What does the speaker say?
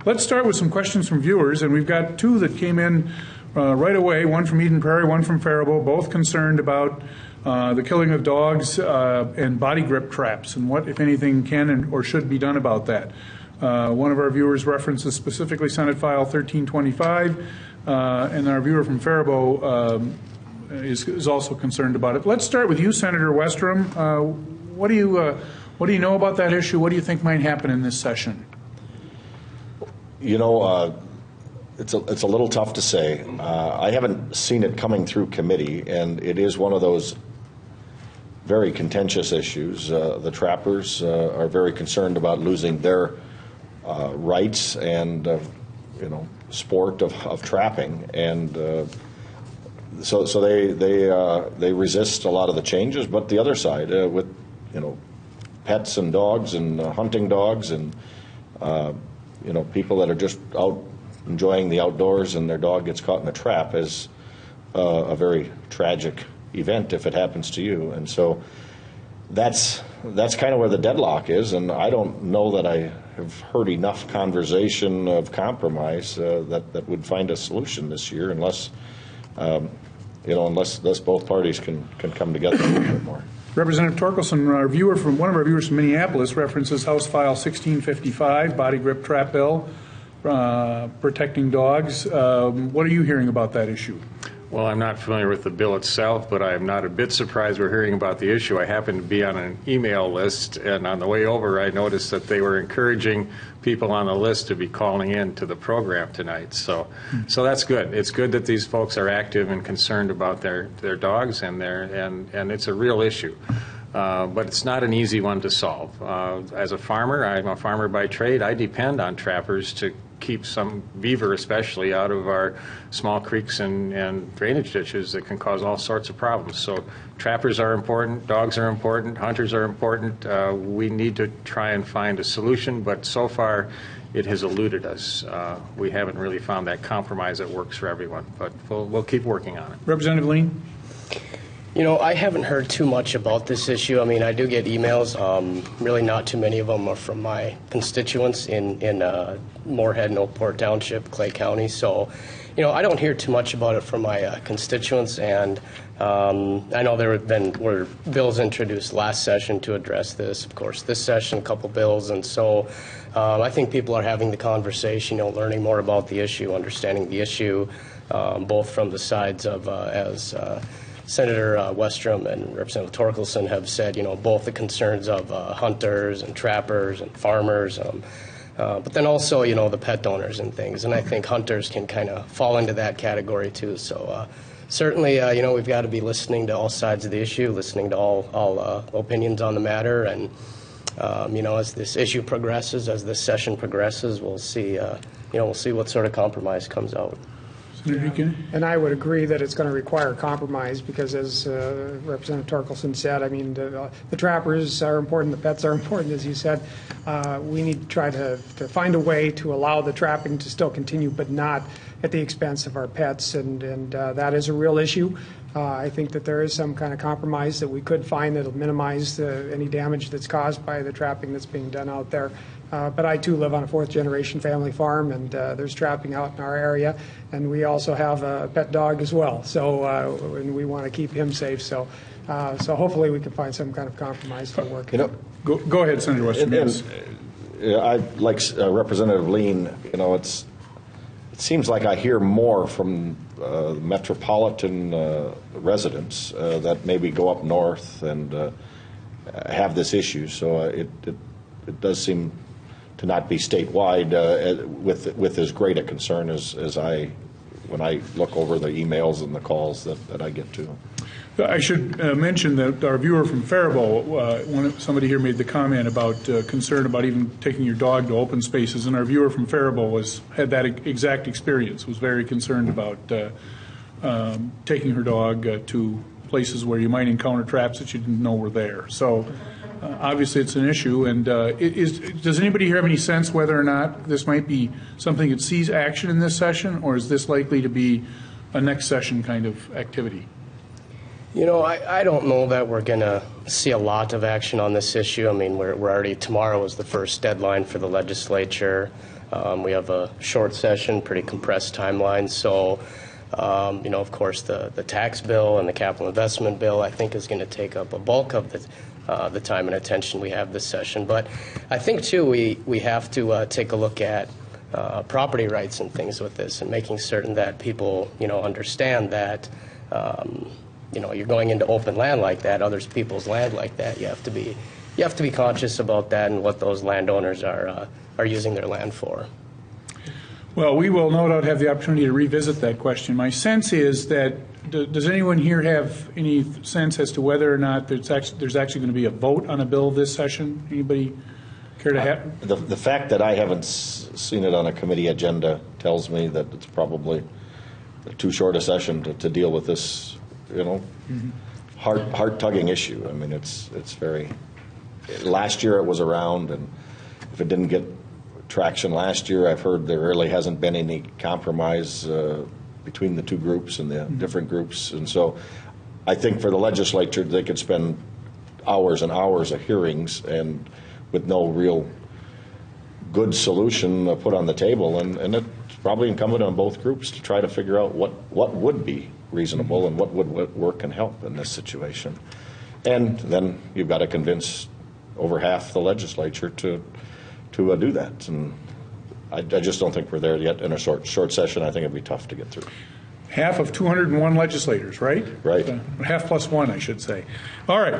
Let's start with some questions from viewers, and we've got two that came in right away, one from Eden Prairie, one from Faribault, both concerned about the killing of dogs and body grip traps and what, if anything, can or should be done about that. One of our viewers references specifically Senate File 1325, and our viewer from Faribault is also concerned about it. Let's start with you, Senator Westrom. What do you know about that issue? What do you think might happen in this session? You know, it's a little tough to say. I haven't seen it coming through committee, and it is one of those very contentious issues. The trappers are very concerned about losing their rights and sport of trapping, and so they resist a lot of the changes. But the other side, with pets and dogs and hunting dogs and people that are just out enjoying the outdoors and their dog gets caught in a trap is a very tragic event if it happens to you. And so that's kind of where the deadlock is, and I don't know that I have heard enough conversation of compromise that would find a solution this year unless both parties can come together a little bit more. Representative Torkelson, one of our viewers from Minneapolis references House File 1655, body grip trap bill, protecting dogs. What are you hearing about that issue? Well, I'm not familiar with the bill itself, but I am not a bit surprised we're hearing about the issue. I happen to be on an email list, and on the way over I noticed that they were encouraging people on the list to be calling in to the program tonight. So that's good. It's good that these folks are active and concerned about their dogs, and it's a real issue. But it's not an easy one to solve. As a farmer, I'm a farmer by trade. I depend on trappers to keep some beaver especially out of our small creeks and drainage ditches that can cause all sorts of problems. So trappers are important, dogs are important, hunters are important. We need to try and find a solution, but so far it has eluded us. We haven't really found that compromise that works for everyone, but we'll keep working on it. Representative Lean? I haven't heard too much about this issue. I mean, I do get emails. Really not too many of them are from my constituents in Moorhead and Oakport Township, Clay County. So, I don't hear too much about it from my constituents. And I know there were bills introduced last session to address this. Of course, this session, a couple bills. And so I think people are having the conversation, learning more about the issue, understanding the issue, both from the sides of, as Senator Westrom and Representative Torkelson have said, both the concerns of hunters and trappers and farmers, but then also, the pet owners and things. And I think hunters can kind of fall into that category too. So certainly, we've got to be listening to all sides of the issue, listening to all opinions on the matter. And, as this issue progresses, as this session progresses, we'll see what sort of compromise comes out. And I would agree that it's going to require compromise because, as Representative Torkelson said, I mean, the trappers are important, the pets are important, as you said. We need to try to find a way to allow the trapping to still continue, but not at the expense of our pets, and that is a real issue. I think that there is some kind of compromise that we could find that will minimize any damage that's caused by the trapping that's being done out there. But I, too, live on a fourth-generation family farm, and there's trapping out in our area. And we also have a pet dog as well, so and we want to keep him safe. So hopefully we can find some kind of compromise to work. Go ahead, Senator Westrom. I like Representative Lean. It seems like I hear more from metropolitan residents that maybe go up north and have this issue. So it does seem to not be statewide with as great a concern as when I look over the emails and the calls that I get to. I should mention that our viewer from Faribault, somebody here made the comment about concern about even taking your dog to open spaces, and our viewer from Faribault had that exact experience, was very concerned about taking her dog to places where you might encounter traps that you didn't know were there. So obviously it's an issue, and does anybody here have any sense whether or not this might be something that sees action in this session, or is this likely to be a next session kind of activity? I don't know that we're going to see a lot of action on this issue. I mean, we're already, tomorrow is the first deadline for the legislature. We have a short session, pretty compressed timeline, so of course, the tax bill and the capital investment bill, I think, is going to take up a bulk of the time and attention we have this session. But I think, too, we have to take a look at property rights and things with this, and making certain that people, understand that, you're going into open land like that, other people's land like that. You have to be conscious about that and what those landowners are using their land for. Well, we will no doubt have the opportunity to revisit that question. My sense is that, does anyone here have any sense as to whether or not there's actually going to be a vote on a bill this session? Anybody care to have? The fact that I haven't seen it on a committee agenda tells me that it's probably too short a session to deal with this, heart-tugging issue. I mean, it's very. Last year it was around, and if it didn't get traction last year, I've heard there really hasn't been any compromise between the two groups and the different groups. And so I think for the legislature, they could spend hours and hours of hearings and with no real good solution put on the table. And it's probably incumbent on both groups to try to figure out what would be reasonable and what would work and help in this situation. And then you've got to convince over half the legislature to do that. And I just don't think we're there yet in a short session. I think it'd be tough to get through. Half of 201 legislators, right? Right. Half plus one, I should say. All right.